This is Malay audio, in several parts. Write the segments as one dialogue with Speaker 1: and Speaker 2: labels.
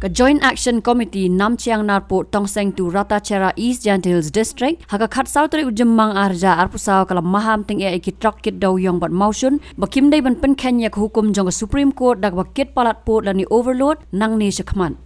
Speaker 1: ka Joint Action Committee Nam Chiang Narpo Tongseng tu Ratachera East Jant Hills District haka khat sautri ujemmang arja arpusau kala maham ting e ki Trok kit Dewïong bat Mawshun bakim dai ban pen Kenya ka hukum jong Supreme Court dak bakit Palat port lani overload nang ni sakman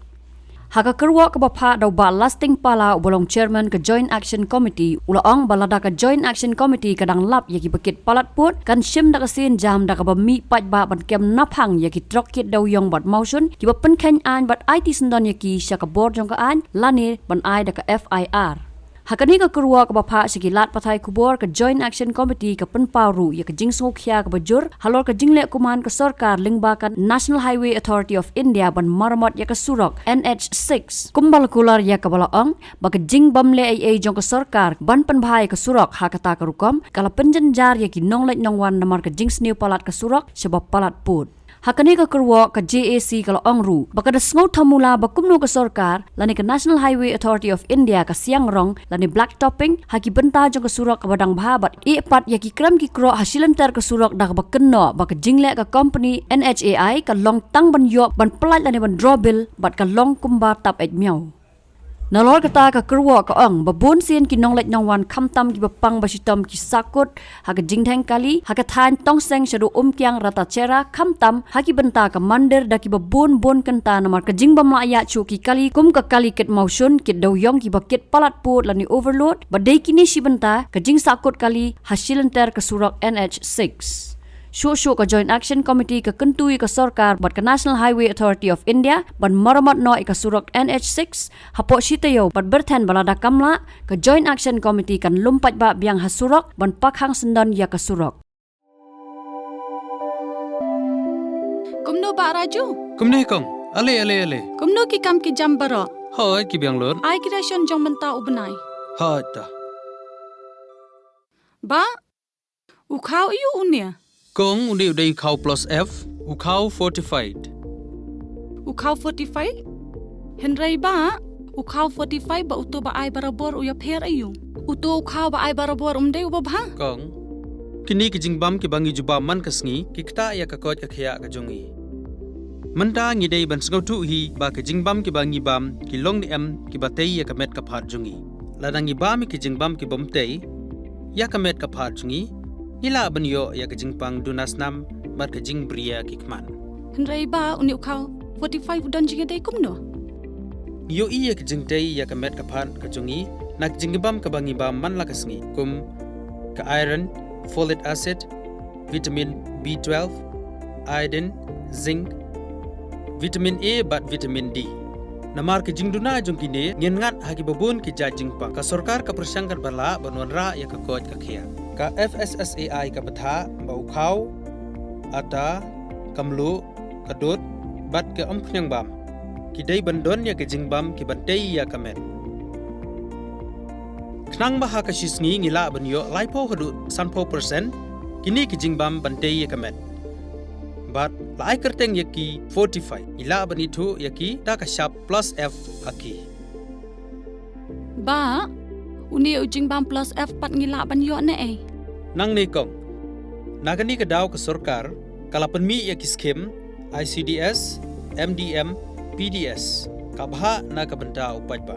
Speaker 1: haka Kyrwoh ka bapha daw ba lasting pala bolong chairman ka Joint Action Committee ulaong balada ka Joint Action Committee kadang lap yaki bakit Palat port kan sim dak sin jam dak ba mi pat ba ban kem naphang yaki Trok kit Dewïong bat Mawshun ki ba pen Kenya an bat IT sendon yaki sya ka board jong ka an lani ban ai dak ka FIR hakani ka Kyrwoh ka bapha sigilat pathai kubor ka Joint Action Committee ka penparu ya ka jingsok khia ka bajur halor ka jingle kuman ka sarkar lingba kan National Highway Authority of India ban marmot ya ka surok NH-6 kumbal kular ya ka balaong baka jing bamle ai jong ka sarkar ban penbhai ka surok hakata ka rukom kala penjenjar ya ki nonglek nongwan namar ka jingsniu palat ka surok sebab palat put hakani ka Kyrwoh ka JAC kala ongru baka da sngo thamula bakumno ka sarkar lani ka National Highway Authority of India ka siang rong lani black topping haki benta jong ka surok ka badang bhabat pat yaki kram ki kro hasilantar ka surok dak bakenno baka jingle ka company NHAI ka long tang ban yo ban plat lani ban drawbill bat ka long kumba tap et miao nalor kata ka Kyrwoh ka ong babun sien ki nonglek nongwan khamtam ki bapang basitom ki sakut haka jingtheng kali haka than tongseng shadu kyang ratachera khamtam haki benta ka mandir daki babun bon kenta namar ka jingbam la ya chu ki kali kum ka kali ket Mawshun kit Dewïong ki bakit Palat put lani overload badai kini si benta ka jing sakut kali hasilanter ka surok NH-6 Shushu ka Joint Action Committee ka kentui ka sarkar bat ka National Highway Authority of India ban maramat no ka surok NH-6 hapo sitayo bat berthen balada kamla ka Joint Action Committee kan lumpat ba biang hasurok ban pakhang sendon ya ka surok
Speaker 2: Kumno ba raju
Speaker 3: Kumno kong ale
Speaker 2: Kumno ki kam ki jam baro
Speaker 3: Hoi ki biang lor
Speaker 2: ai ki ration jong menta ubnai
Speaker 3: ha ta
Speaker 2: ba ukhau yu unia
Speaker 3: Kong undi udai khau plus F ukhau fortified
Speaker 2: ukhau 45 henrai ba ukhau 45 ba uto ba ai barabor uya pher ayu uto ukhau ba ai barabor umdei uba bha
Speaker 3: Kong kini ki jingbam ki bangi juba man kasngi ki kta ya ka kot ka khia ka jongi manta ngi dei ban sngau tu hi ba ka jingbam ki bangi bam ki long ni em ki batei ya ka met ka phat jongi ladangi bam ki jingbam ki bomtei ya ka met ka phat jongi Ila banyo ya kajing pang dunasnam mar kajing bria kikman.
Speaker 2: henrai ba uni ukhau 45 udan jinga dei kumno
Speaker 3: Yo iya kajing tei ya kamet kapan kajungi nak jingbam kabangi bam man lakasngi kum ka iron, folic acid, vitamin B12, iodine, zinc, vitamin A bat vitamin D. Namar kajing duna jong kini ngengat hagi babun ki jajing pa ka sarkar ka persangkar bala banwanra ya ka kot ka khia. Ka FSSAI ka batha bau khau ata kamlu kadut bat ke omkhnyang bam kidai bandon ya ke jingbam ki bantei ya kamet knang baha ka shisngi ngila banyo laipo hadu sanpo percent kini ki jingbam bantei ya kamet bat lai kerteng yaki 45 ila banitu yaki ta ka sharp plus F haki
Speaker 2: ba uni ujing bam plus F pat ngila ban yo ne
Speaker 3: nang ne kong nagani ka daw ka sarkar kalapan mi yaki skim ICDS MDM PDS kabha na kabenta upaj ba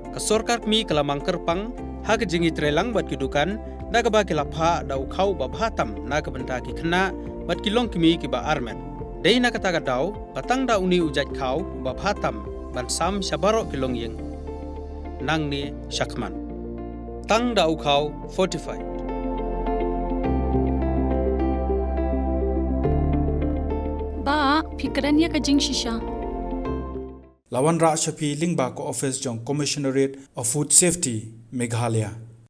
Speaker 3: ka sarkar mi kalamang kerpang ha ka jingi trelang bat kidukan na ka ba kilapha daw khau ba bhatam na kabenta ki khna bat kilong kimi ki ba armen dei na kata ka daw patang da uni ujaj khau ba bhatam ban sam shabaro kilong yeng nang ni shakman tang da ukhau 45
Speaker 2: ba fikran ya ka jing shisha
Speaker 4: Lawan Ra Shafi Lingba ko office jong Commissionerate of Food Safety Meghalaya